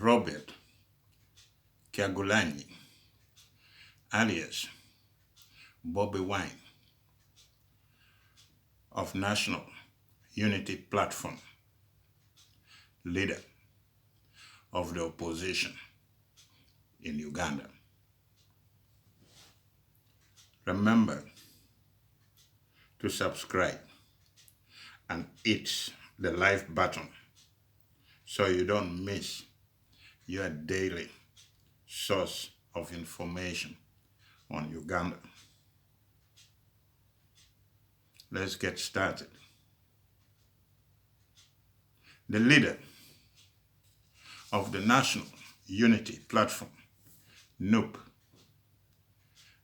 Robert Kyagulanyi, alias Bobi Wine, of National Unity Platform, leader of the opposition in Uganda. Remember to subscribe and hit the like button so you don't miss your daily source of information on Uganda. Let's get started. The leader of the National Unity Platform, NUP,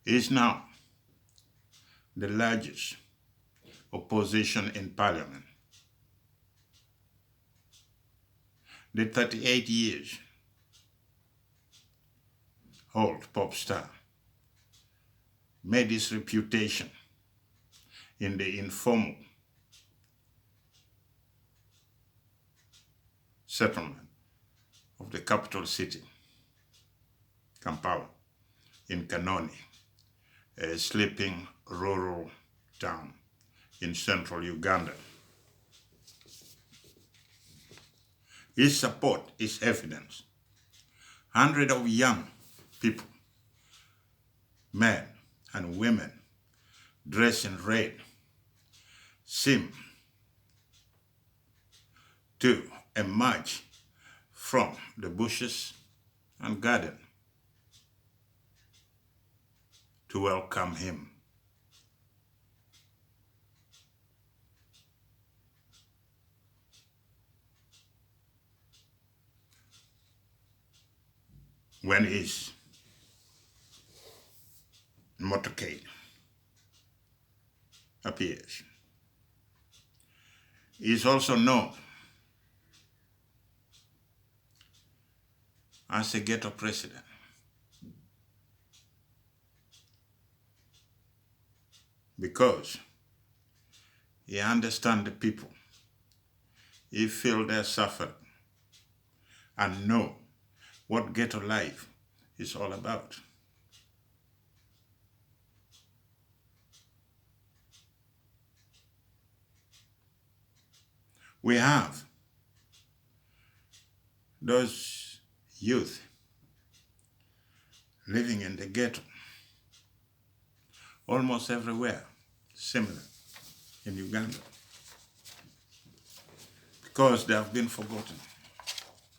is now the largest opposition in parliament. The 38 years old pop star made his reputation in the informal settlement of the capital city, Kampala, in Kanoni, a sleeping rural town in central Uganda. His support is evident. Hundreds of young people, men and women, dressed in red, seem to emerge from the bushes and garden to welcome him. When his motorcade appears, he is also known as a ghetto president. Because he understands the people, he feels their suffering, and know what ghetto life is all about. We have those youth living in the ghetto almost everywhere, similar in Uganda, because they have been forgotten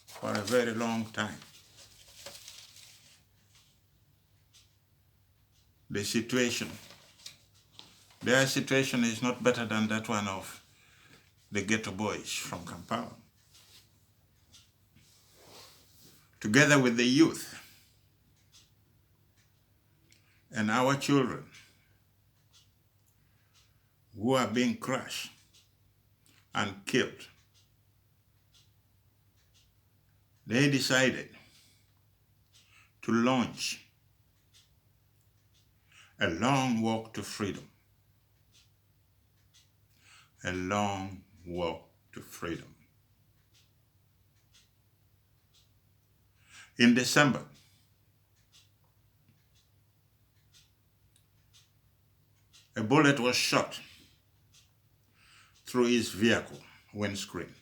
for a very long time. Their situation is not better than that one of the ghetto boys from Kampala. Together with the youth and our children who are being crushed and killed, they decided to launch a long walk to freedom. A long walk to freedom. In December, a bullet was shot through his vehicle windscreen,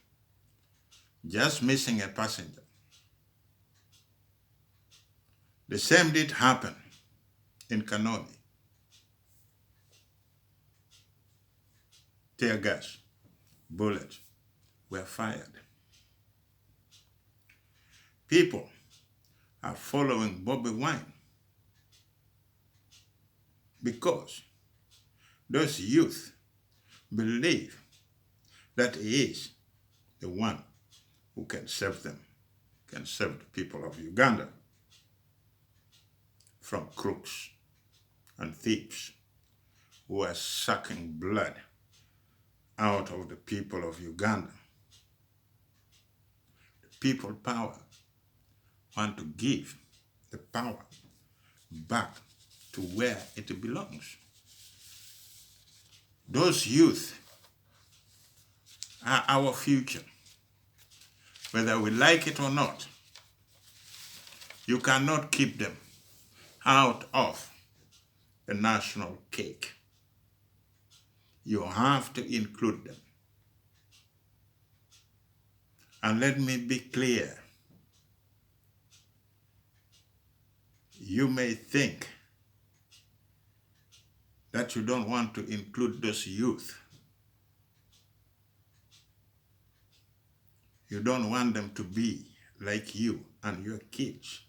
just missing a passenger. The same did happen in Kanoni. Tear gas, bullets were fired. People are following Bobi Wine because those youth believe that he is the one who can save them, can save the people of Uganda from crooks and thieves who are sucking blood out of the people of Uganda. The people power want to give the power back to where it belongs. Those youth are our future. Whether we like it or not, You cannot keep them out of the national cake. You have to include them. And let me be clear. You may think that you don't want to include those youth. You don't want them to be like you and your kids.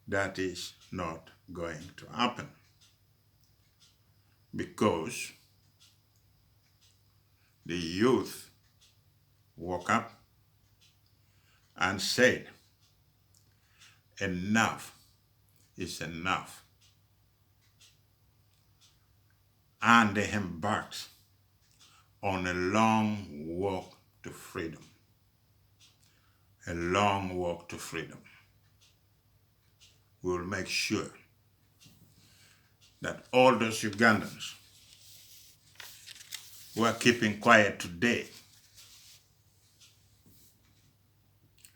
That is not going to happen. Because the youth woke up and said, enough is enough. And they embarked on a long walk to freedom. A long walk to freedom. We will make sure that all those Ugandans who are keeping quiet today,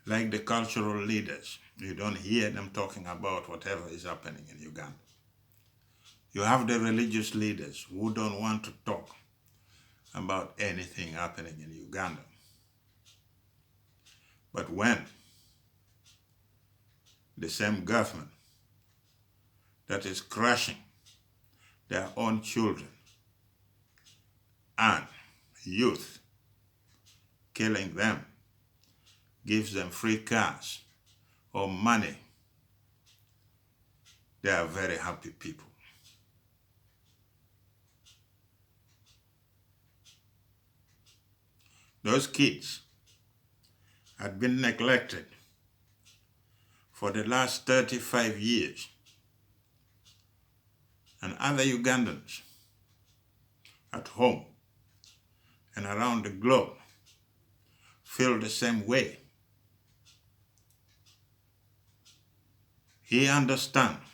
like the cultural leaders, you don't hear them talking about whatever is happening in Uganda. You have the religious leaders who don't want to talk about anything happening in Uganda. But when the same government that is crushing their own children and youth, killing them, gives them free cars or money, they are very happy people. Those kids had been neglected for the last 35 years. And other Ugandans at home and around the globe feel the same way. He understands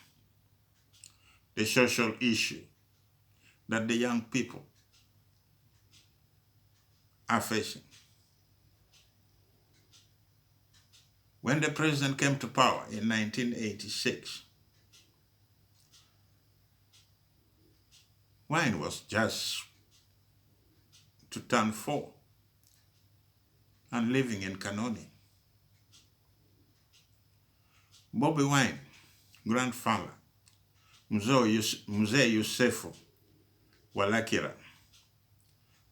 the social issue that the young people are facing. When the president came to power in 1986, Wine was just to turn 4 and living in Kanoni. Bobi Wine, grandfather, Mzee Yusufu Walakira,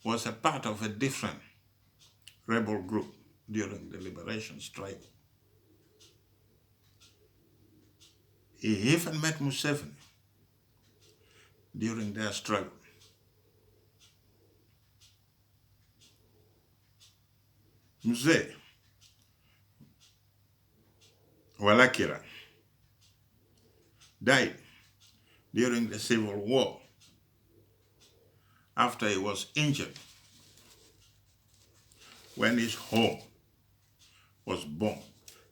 was a part of a different rebel group during the liberation struggle. He even met Museveni during their struggle. Mzee Walakira died during the Civil War after he was injured when his home was bombed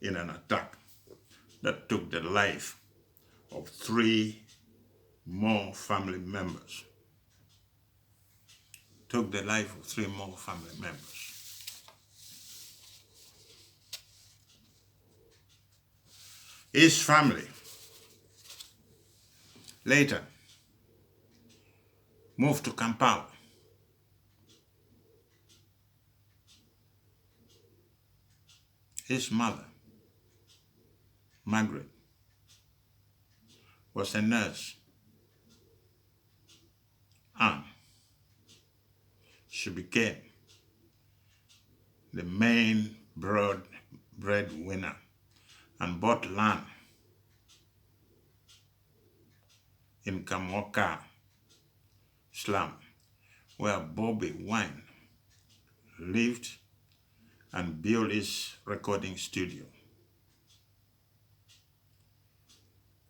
in an attack that took the life of 3 more family members. Took the life of 3 more family members. His family later moved to Kampala. His mother, Margaret, was a nurse, and she became the main breadwinner and bought land in Kamoka slum where Bobi Wine lived and built his recording studio.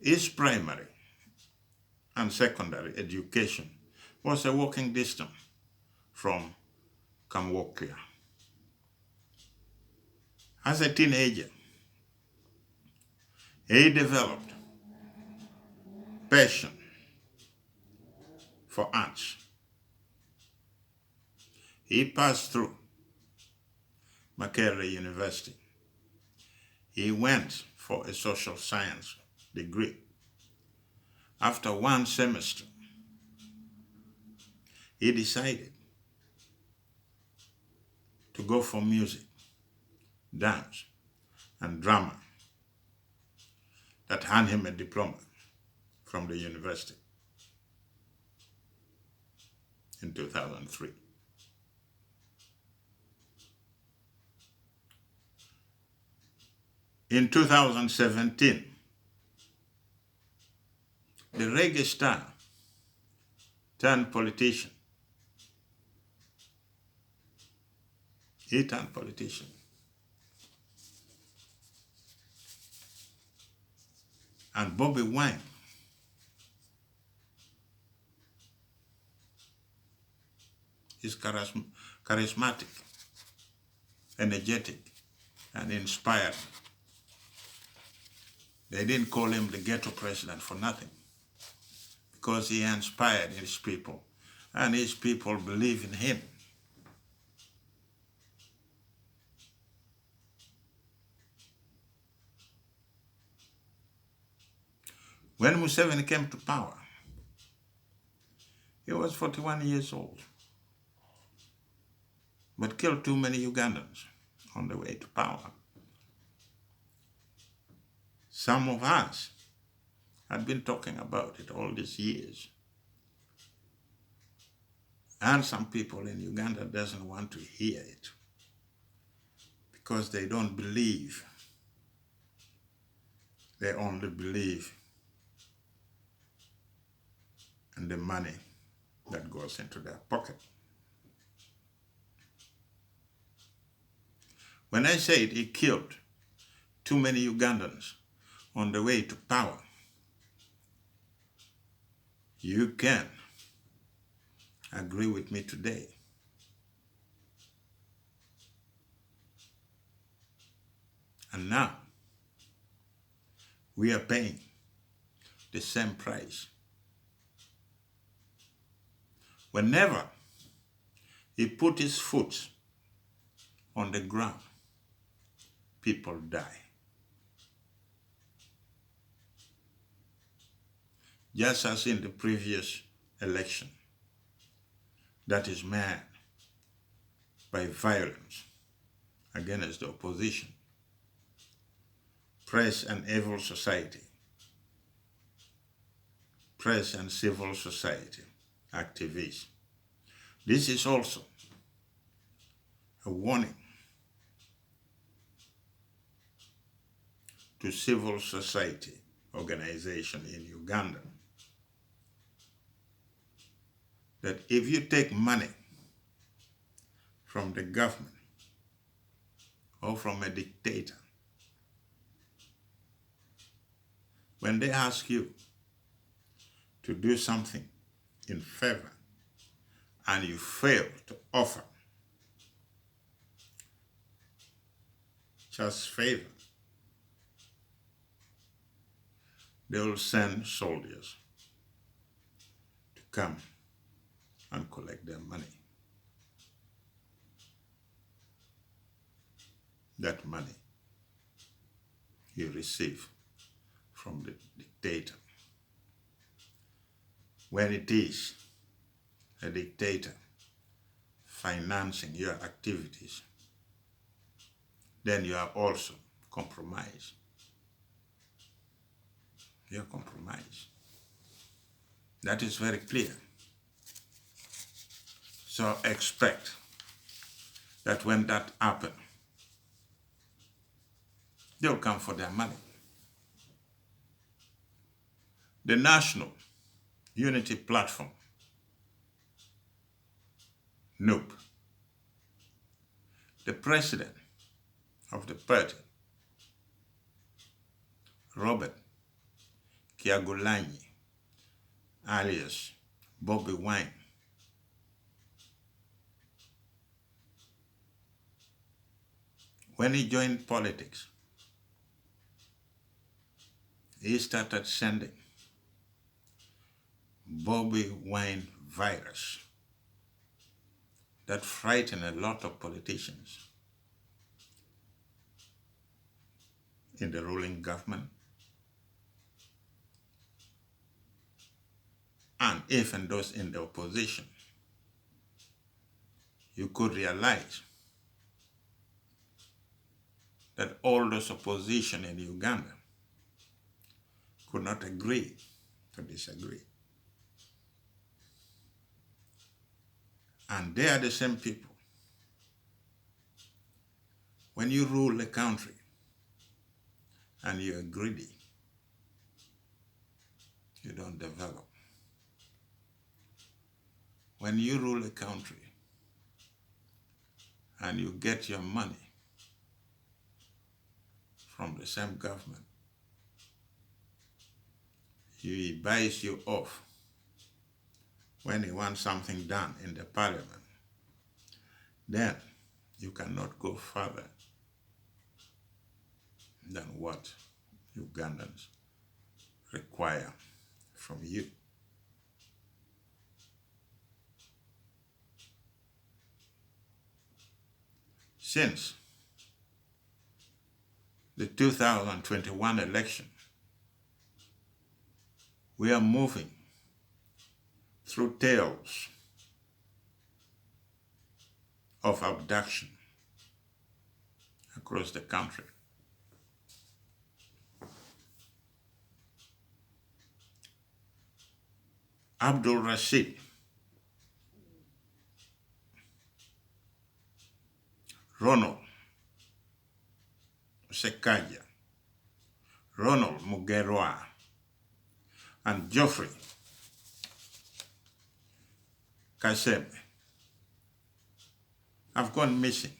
His primary and secondary education was a walking distance from Kamoka. As a teenager, he developed passion for arts. He passed through Makerere University. he went for a social science degree. After one semester, he decided to go for music, dance, and drama that earned him a diploma from the university in 2003. In 2017, the reggae star turned politician. He turned politician. And Bobi Wine is charismatic, energetic, and inspired. They didn't call him the ghetto president for nothing, because he inspired his people, and his people believe in him. When Museveni came to power, he was 41 years old, but killed too many Ugandans on the way to power. Some of us had been talking about it all these years. And some people in Uganda doesn't want to hear it because they don't believe. They only believe in the money that goes into their pocket. When I said he killed too many Ugandans on the way to power, you can agree with me today. And now, we are paying the same price. Whenever he put his foot on the ground, people die. Just as in the previous election, that is marred by violence against the opposition, press and evil society, press and civil society activists. This is also a warning to civil society organization in Uganda that if you take money from the government or from a dictator, when they ask you to do something in favor and you fail to offer just favor, they will send soldiers to come and collect their money. That money you receive from the dictator. When it is a dictator financing your activities, then you are also compromised. You're compromised. That is very clear. So expect that when that happens, they'll come for their money. The National Unity Platform, NUP, the president of the party, Robert Kyagulanyi, alias Bobi Wine, when he joined politics, he started sending Bobi Wine virus that frightened a lot of politicians. in the ruling government, and even those in the opposition, you could realize that all those opposition in Uganda could not agree to disagree. And they are the same people. When you rule a country and you're greedy, you don't develop. When you rule a country and you get your money from the same government, he buys you off when he wants something done in the parliament, then you cannot go further than what Ugandans require from you. Since the 2021 election, we are moving through tales of abduction across the country. Abdul Rashid, Ronald Sekaja, Ronald Mugerwa, and Geoffrey Kasebe have gone missing.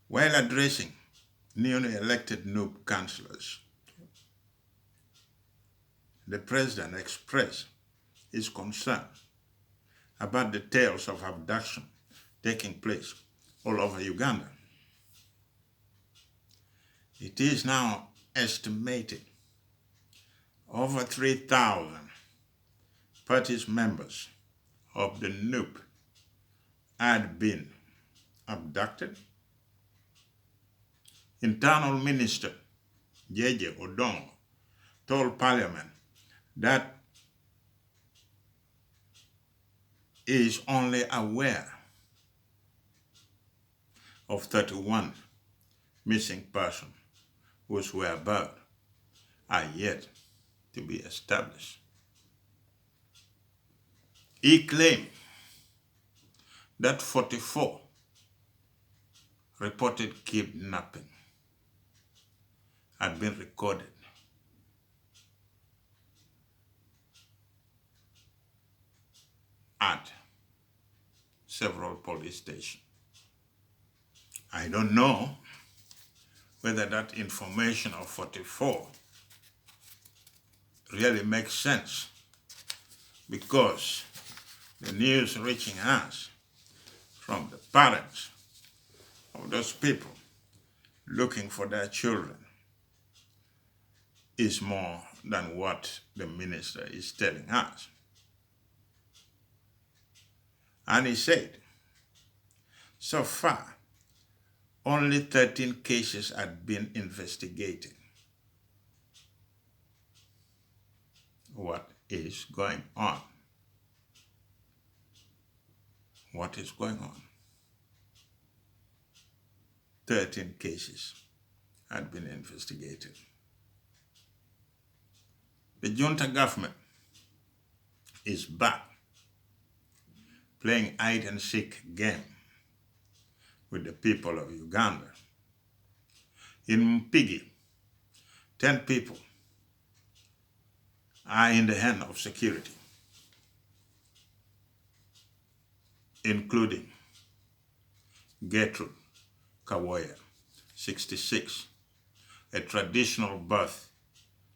While addressing newly elected NUP councillors, the president expressed his concern about the tales of abduction taking place all over Uganda. It is now estimated over 3,000 party members of the NUP had been abducted. Internal Minister 𝐓𝐸𝐺 told Parliament that he is only aware of 31 missing persons whose whereabouts are yet to be established. He claimed that 44 reported kidnapping had been recorded at several police stations. I don't know whether that information of 44 really makes sense, because the news reaching us from the parents of those people looking for their children is more than what the minister is telling us. And he said, so far, only 13 cases had been investigated. What is going on? What is going on? 13 cases had been investigated. The junta government is back playing hide-and-seek game with the people of Uganda. In Mpigi, 10 people are in the hand of security, including Gertrude Kawoya, 66, a traditional birth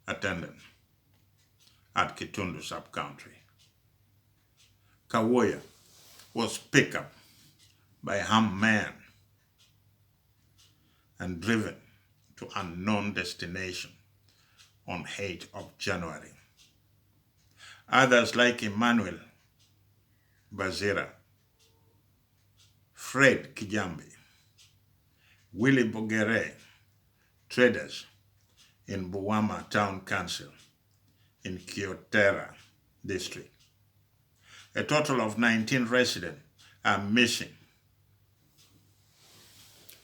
attendant at Kitundu sub-country. Kawoya was picked up by a armed man and driven to unknown destination on 8th of January. Others like Emmanuel Bazira, Fred Kijambi, Willie Bogere, traders in Buwama Town Council in Kyotera district. A total of 19 residents are missing.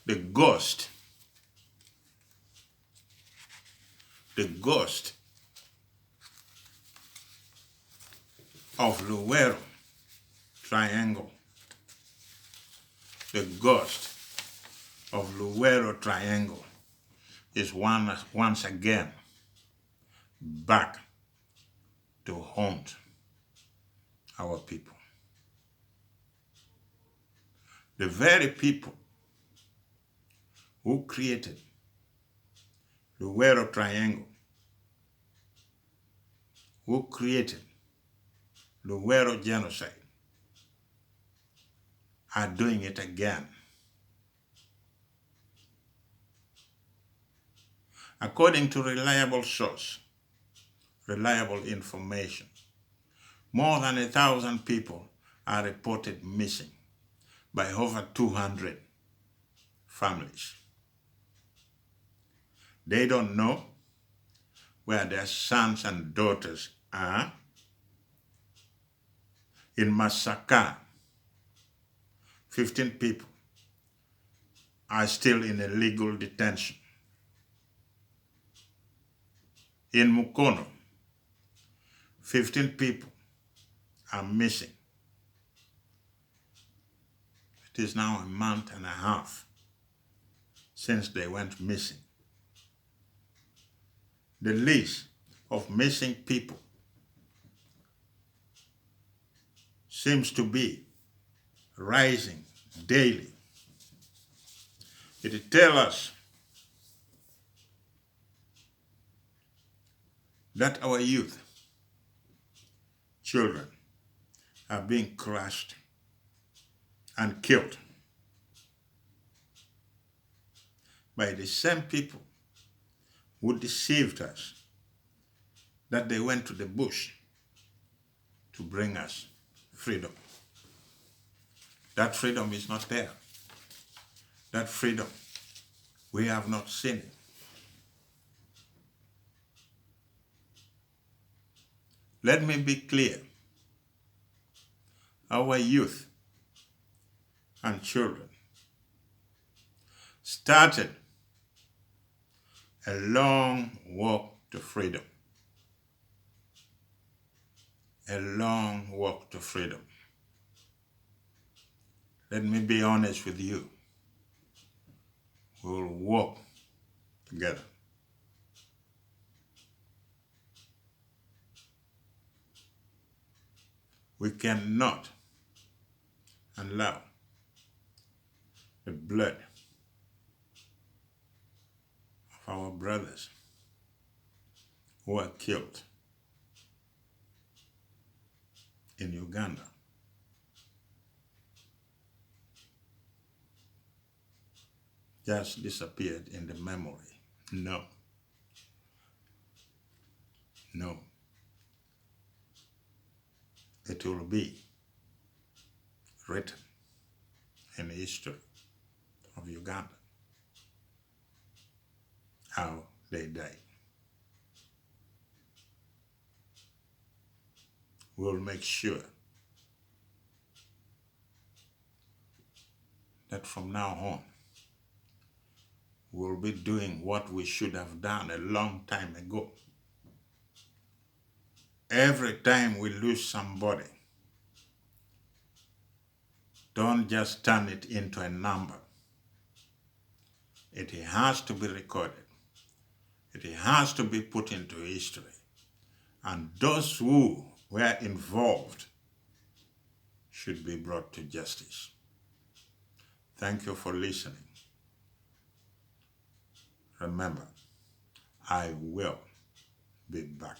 The ghost of Luwero Triangle, the ghost of Luwero Triangle is once again back to haunt our people. The very people who created Luwero Triangle, who created Luwero genocide, are doing it again. According to reliable source, reliable information, more than 1,000 people are reported missing by over 200 families. They don't know where their sons and daughters are. In Masaka, 15 people are still in illegal detention. In Mukono, 15 people are missing. It is now a month and a half since they went missing. The list of missing people seems to be rising daily. It tells us that our youth, children, are being crushed and killed by the same people who deceived us that they went to the bush to bring us freedom. That freedom is not there. That freedom, we have not seen it. Let me be clear. Our youth and children started a long walk to freedom. A long walk to freedom. Let me be honest with you. We'll walk together. We cannot allow the blood of our brothers who are killed in Uganda just disappeared in the memory. No. No. It will be written in the history of Uganda how they died. We'll make sure that from now on, we'll be doing what we should have done a long time ago. Every time we lose somebody, don't just turn it into a number. It has to be recorded. It has to be put into history. And those who were involved should be brought to justice. Thank you for listening. Remember, I will be back.